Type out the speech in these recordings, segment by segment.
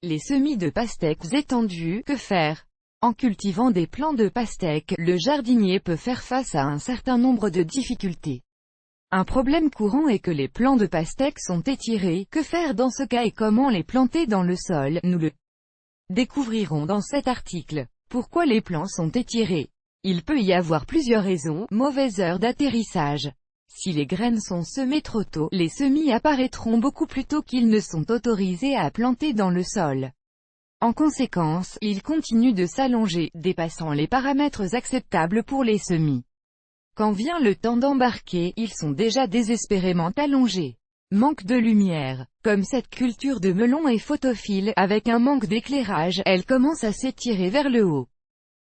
Les semis de pastèques étendus, que faire? En cultivant des plants de pastèques, le jardinier peut faire face à un certain nombre de difficultés. Un problème courant est que les plants de pastèques sont étirés. Que faire dans ce cas et comment les planter dans le sol? Nous le découvrirons dans cet article. Pourquoi les plants sont étirés? Il peut y avoir plusieurs raisons. Mauvaise heure d'atterrissage. Si les graines sont semées trop tôt, les semis apparaîtront beaucoup plus tôt qu'ils ne sont autorisés à planter dans le sol. En conséquence, ils continuent de s'allonger, dépassant les paramètres acceptables pour les semis. Quand vient le temps d'embarquer, ils sont déjà désespérément allongés. Manque de lumière. Comme cette culture de melon est photophile, avec un manque d'éclairage, elle commence à s'étirer vers le haut.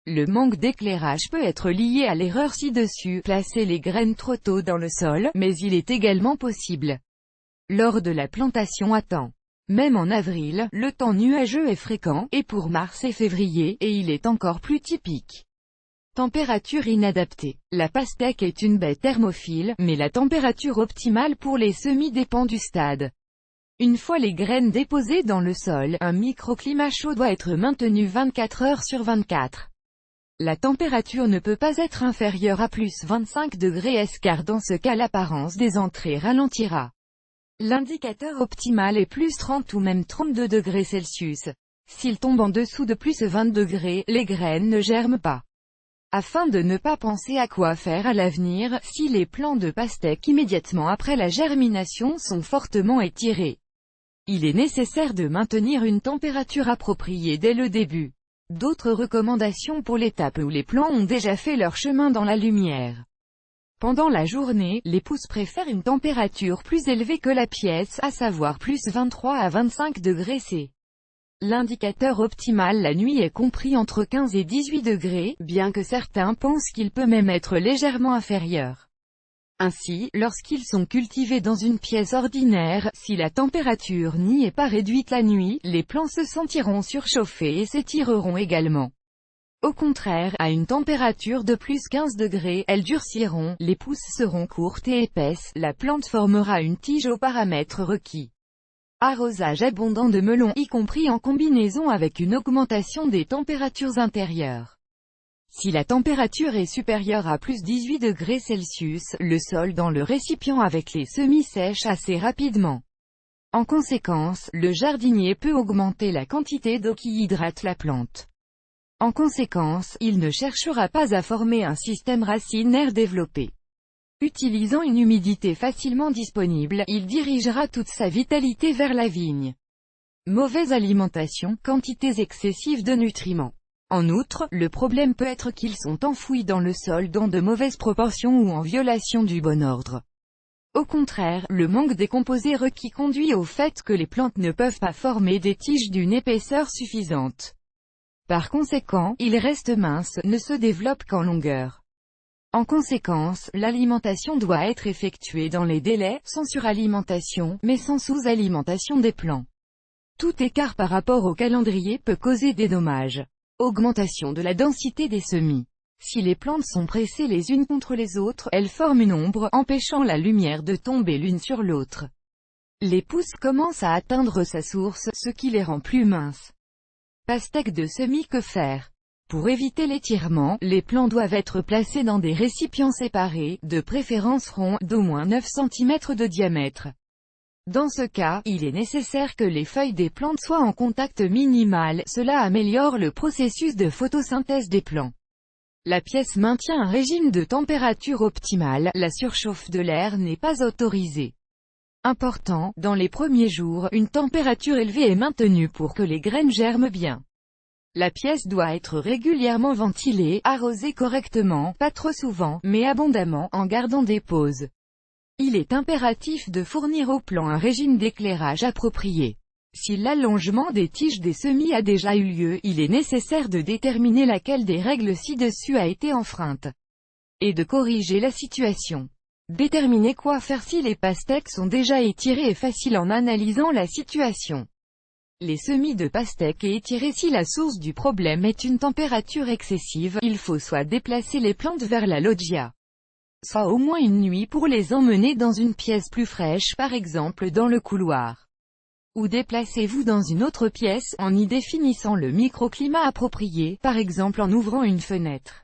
Le manque d'éclairage peut être lié à l'erreur ci-dessus, placer les graines trop tôt dans le sol, mais il est également possible lors de la plantation à temps. Même en avril, le temps nuageux est fréquent, et pour mars et février, et il est encore plus typique. Température inadaptée. La pastèque est une baie thermophile, mais la température optimale pour les semis dépend du stade. Une fois les graines déposées dans le sol, un microclimat chaud doit être maintenu 24 heures sur 24. La température ne peut pas être inférieure à plus 25 degrés S car dans ce cas l'apparence des entrées ralentira. L'indicateur optimal est plus 30 ou même 32 degrés Celsius. S'il tombe en dessous de plus 20 degrés, les graines ne germent pas. Afin de ne pas penser à quoi faire à l'avenir, si les plants de pastèque immédiatement après la germination sont fortement étirés, il est nécessaire de maintenir une température appropriée dès le début. D'autres recommandations pour l'étape où les plants ont déjà fait leur chemin dans la lumière. Pendant la journée, les pousses préfèrent une température plus élevée que la pièce, à savoir plus 23 à 25 degrés C. L'indicateur optimal la nuit est compris entre 15 et 18 degrés, bien que certains pensent qu'il peut même être légèrement inférieur. Ainsi, lorsqu'ils sont cultivés dans une pièce ordinaire, si la température n'y est pas réduite la nuit, les plants se sentiront surchauffés et s'étireront également. Au contraire, à une température de plus 15 degrés, elles durciront, les pousses seront courtes et épaisses, la plante formera une tige aux paramètres requis. Arrosage abondant de melons, y compris en combinaison avec une augmentation des températures intérieures. Si la température est supérieure à plus 18 degrés Celsius, le sol dans le récipient avec les semis sèche assez rapidement. En conséquence, le jardinier peut augmenter la quantité d'eau qui hydrate la plante. En conséquence, il ne cherchera pas à former un système racinaire développé. Utilisant une humidité facilement disponible, il dirigera toute sa vitalité vers la vigne. Mauvaise alimentation, quantités excessives de nutriments. En outre, le problème peut être qu'ils sont enfouis dans le sol dans de mauvaises proportions ou en violation du bon ordre. Au contraire, le manque des composés requis conduit au fait que les plantes ne peuvent pas former des tiges d'une épaisseur suffisante. Par conséquent, ils restent minces, ne se développent qu'en longueur. En conséquence, l'alimentation doit être effectuée dans les délais, sans suralimentation, mais sans sous-alimentation des plants. Tout écart par rapport au calendrier peut causer des dommages. Augmentation de la densité des semis. Si les plantes sont pressées les unes contre les autres, elles forment une ombre, empêchant la lumière de tomber l'une sur l'autre. Les pousses commencent à atteindre sa source, ce qui les rend plus minces. Pastèque de semis, que faire? Pour éviter l'étirement, les plants doivent être placés dans des récipients séparés, de préférence ronds, d'au moins 9 cm de diamètre. Dans ce cas, il est nécessaire que les feuilles des plantes soient en contact minimal, cela améliore le processus de photosynthèse des plants. La pièce maintient un régime de température optimale, la surchauffe de l'air n'est pas autorisée. Important, dans les premiers jours, une température élevée est maintenue pour que les graines germent bien. La pièce doit être régulièrement ventilée, arrosée correctement, pas trop souvent, mais abondamment, en gardant des pauses. Il est impératif de fournir aux plants un régime d'éclairage approprié. Si l'allongement des tiges des semis a déjà eu lieu, il est nécessaire de déterminer laquelle des règles ci-dessus a été enfreinte, et de corriger la situation. Déterminer quoi faire si les pastèques sont déjà étirées est facile en analysant la situation. Les semis de pastèques est étirés si la source du problème est une température excessive, il faut soit déplacer les plantes vers la loggia, soit au moins une nuit pour les emmener dans une pièce plus fraîche, par exemple dans le couloir. Ou déplacez-vous dans une autre pièce, en y définissant le microclimat approprié, par exemple en ouvrant une fenêtre.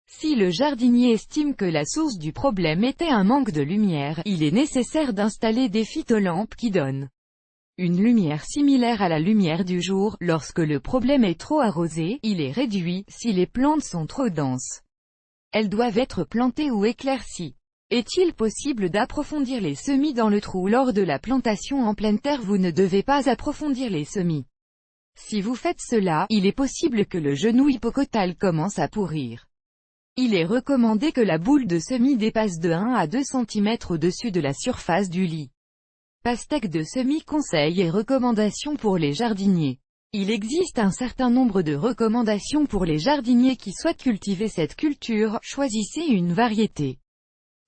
Si le jardinier estime que la source du problème était un manque de lumière, il est nécessaire d'installer des phytolampes qui donnent une lumière similaire à la lumière du jour. Lorsque le problème est trop arrosé, il est réduit. Si les plantes sont trop denses, elles doivent être plantées ou éclaircies. Est-il possible d'approfondir les semis dans le trou lors de la plantation en pleine terre? Vous ne devez pas approfondir les semis. Si vous faites cela, il est possible que le genou hypocotale commence à pourrir. Il est recommandé que la boule de semis dépasse de 1 à 2 cm au-dessus de la surface du lit. Pastèque de semis, conseils et recommandations pour les jardiniers. Il existe un certain nombre de recommandations pour les jardiniers qui souhaitent cultiver cette culture. Choisissez une variété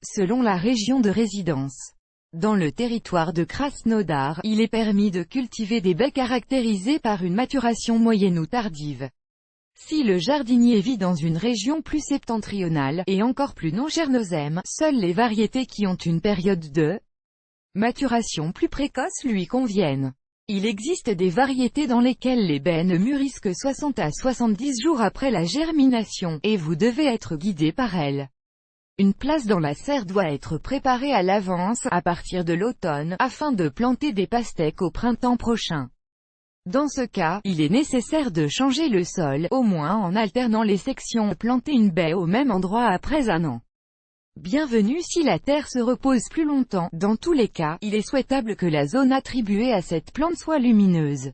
selon la région de résidence. Dans le territoire de Krasnodar, il est permis de cultiver des baies caractérisées par une maturation moyenne ou tardive. Si le jardinier vit dans une région plus septentrionale, et encore plus non chernozème, seules les variétés qui ont une période de maturation plus précoce lui conviennent. Il existe des variétés dans lesquelles les baies ne mûrissent que 60 à 70 jours après la germination, et vous devez être guidé par elles. Une place dans la serre doit être préparée à l'avance, à partir de l'automne, afin de planter des pastèques au printemps prochain. Dans ce cas, il est nécessaire de changer le sol, au moins en alternant les sections. Planter une baie au même endroit après un an. Bienvenue si la terre se repose plus longtemps. Dans tous les cas, il est souhaitable que la zone attribuée à cette plante soit lumineuse,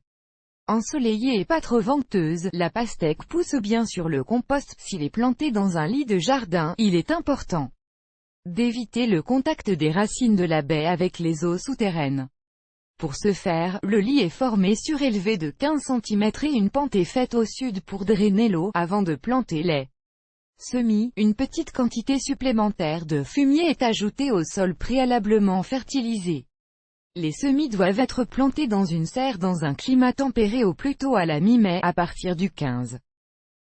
ensoleillée et pas trop venteuse. La pastèque pousse bien sur le compost. S'il est planté dans un lit de jardin, il est important d'éviter le contact des racines de la baie avec les eaux souterraines. Pour ce faire, le lit est formé surélevé de 15 cm et une pente est faite au sud pour drainer l'eau. Avant de planter les semis, une petite quantité supplémentaire de fumier est ajoutée au sol préalablement fertilisé. Les semis doivent être plantés dans une serre dans un climat tempéré au plus tôt à la mi-mai, à partir du 15.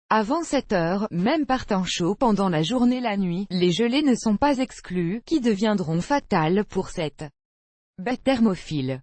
Avant 7 heures, même par temps chaud pendant la journée la nuit, les gelées ne sont pas exclues, qui deviendront fatales pour cette baie thermophile.